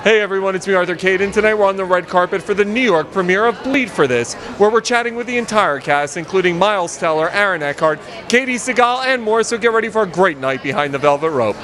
Hey everyone, it's me Arthur Kade, and tonight we're on the red carpet for the New York premiere of Bleed for This, where we're chatting with the entire cast, including Miles Teller, Aaron Eckhart, Katey Sagal, and more, so get ready for a great night behind the velvet rope.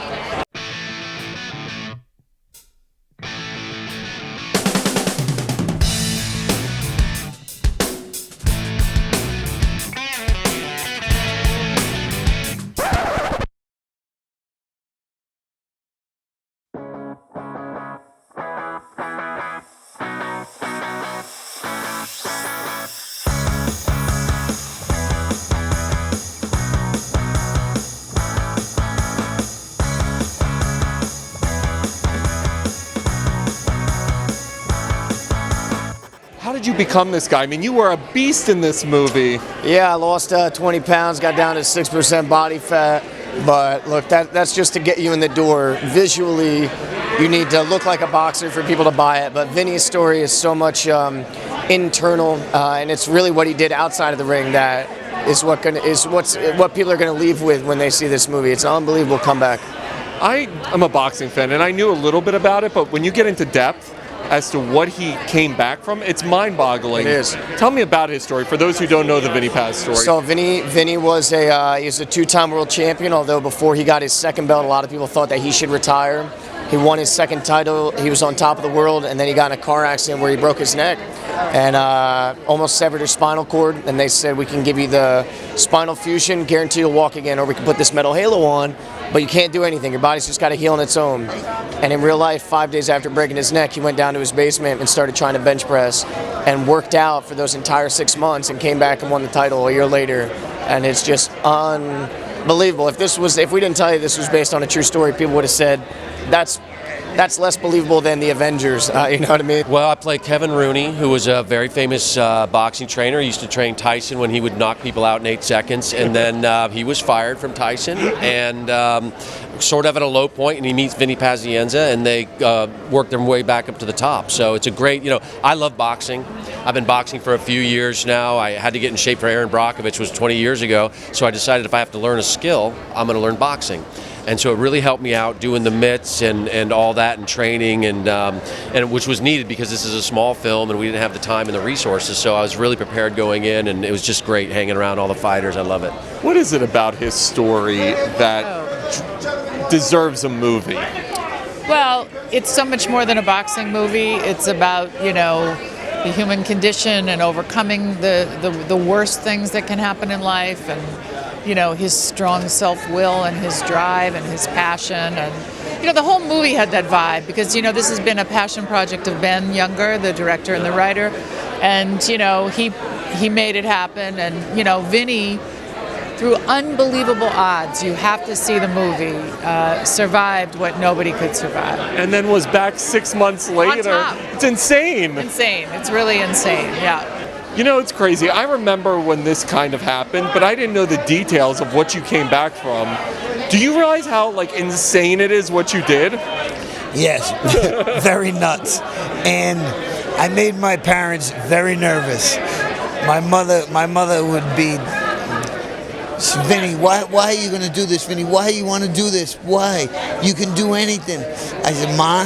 How did you become this guy? I mean, you were a beast in this movie. Yeah, I lost 20 pounds, got down to 6% body fat. But look, that's just to get you in the door. Visually, you need to look like a boxer for people to buy it. But Vinny's story is so much internal, and it's really what he did outside of the ring that is what people are going to leave with when they see this movie. It's an unbelievable comeback. I am a boxing fan, and I knew a little bit about it, but when you get into depth as to what he came back from, it's mind-boggling. It is. Tell me about his story, for those who don't know the Vinny Paz story. So Vinny was he's a two-time world champion, although before he got his second belt, a lot of people thought that he should retire. He won his second title, he was on top of the world, and then he got in a car accident where he broke his neck and almost severed his spinal cord, and they said, we can give you the spinal fusion, guarantee you'll walk again, or we can put this metal halo on, but you can't do anything. Your body's just got to heal on its own. And in real life, 5 days after breaking his neck, he went down to his basement and started trying to bench press and worked out for those entire 6 months and came back and won the title a year later. And it's just unbelievable. If we didn't tell you this was based on a true story, people would have said, that's less believable than the Avengers, you know what I mean? Well, I play Kevin Rooney, who was a very famous boxing trainer. He used to train Tyson when he would knock people out in 8 seconds, and then he was fired from Tyson, and sort of at a low point, and he meets Vinny Pazienza, and they work their way back up to the top. So it's a great, I love boxing. I've been boxing for a few years now. I had to get in shape for Aaron Brockovich, which was 20 years ago, so I decided if I have to learn a skill, I'm going to learn boxing. And so it really helped me out doing the mitts and all that and training and which was needed because this is a small film and we didn't have the time and the resources. So I was really prepared going in, and it was just great hanging around all the fighters. I love it. What is it about his story that deserves a movie? Well, it's so much more than a boxing movie. It's about, the human condition and overcoming the worst things that can happen in life, and his strong self-will and his drive and his passion. And the whole movie had that vibe because this has been a passion project of Ben Younger, the director and the writer, and he made it happen. And Vinny, through unbelievable odds, you have to see the movie, survived what nobody could survive. And then was back 6 months later. On top. It's insane. Insane. It's really insane, yeah. It's crazy. I remember when this kind of happened, but I didn't know the details of what you came back from. Do you realize how insane it is what you did? Yes, very nuts. And I made my parents very nervous. My mother would be, Vinny, why are you going to do this, Vinny? Why you want to do this? Why? You can do anything. I said, Ma,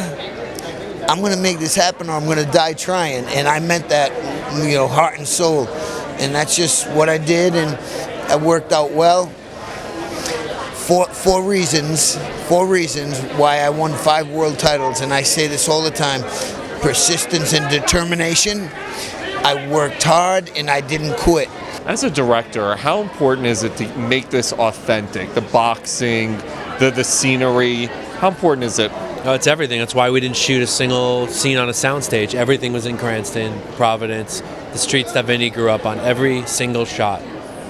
I'm going to make this happen or I'm going to die trying. And I meant that, heart and soul. And that's just what I did, and it worked out well. Four reasons why I won 5 world titles, and I say this all the time: persistence and determination. I worked hard and I didn't quit. As a director, how important is it to make this authentic? The boxing, the scenery, how important is it? Oh, it's everything. That's why we didn't shoot a single scene on a soundstage. Everything was in Cranston, Providence, the streets that Vinny grew up on, every single shot.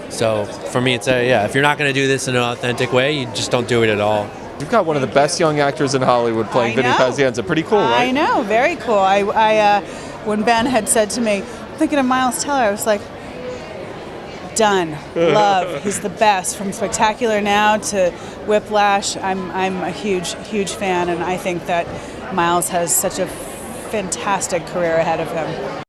So for me, it's if you're not going to do this in an authentic way, you just don't do it at all. You've got one of the best young actors in Hollywood playing Vinny Pazienza. Pretty cool, right? I know, very cool. I when Ben had said to me, I'm thinking of Miles Teller, I was like, done. Love. He's the best. From Spectacular Now to Whiplash, I'm a huge fan, and I think that Miles has such a fantastic career ahead of him.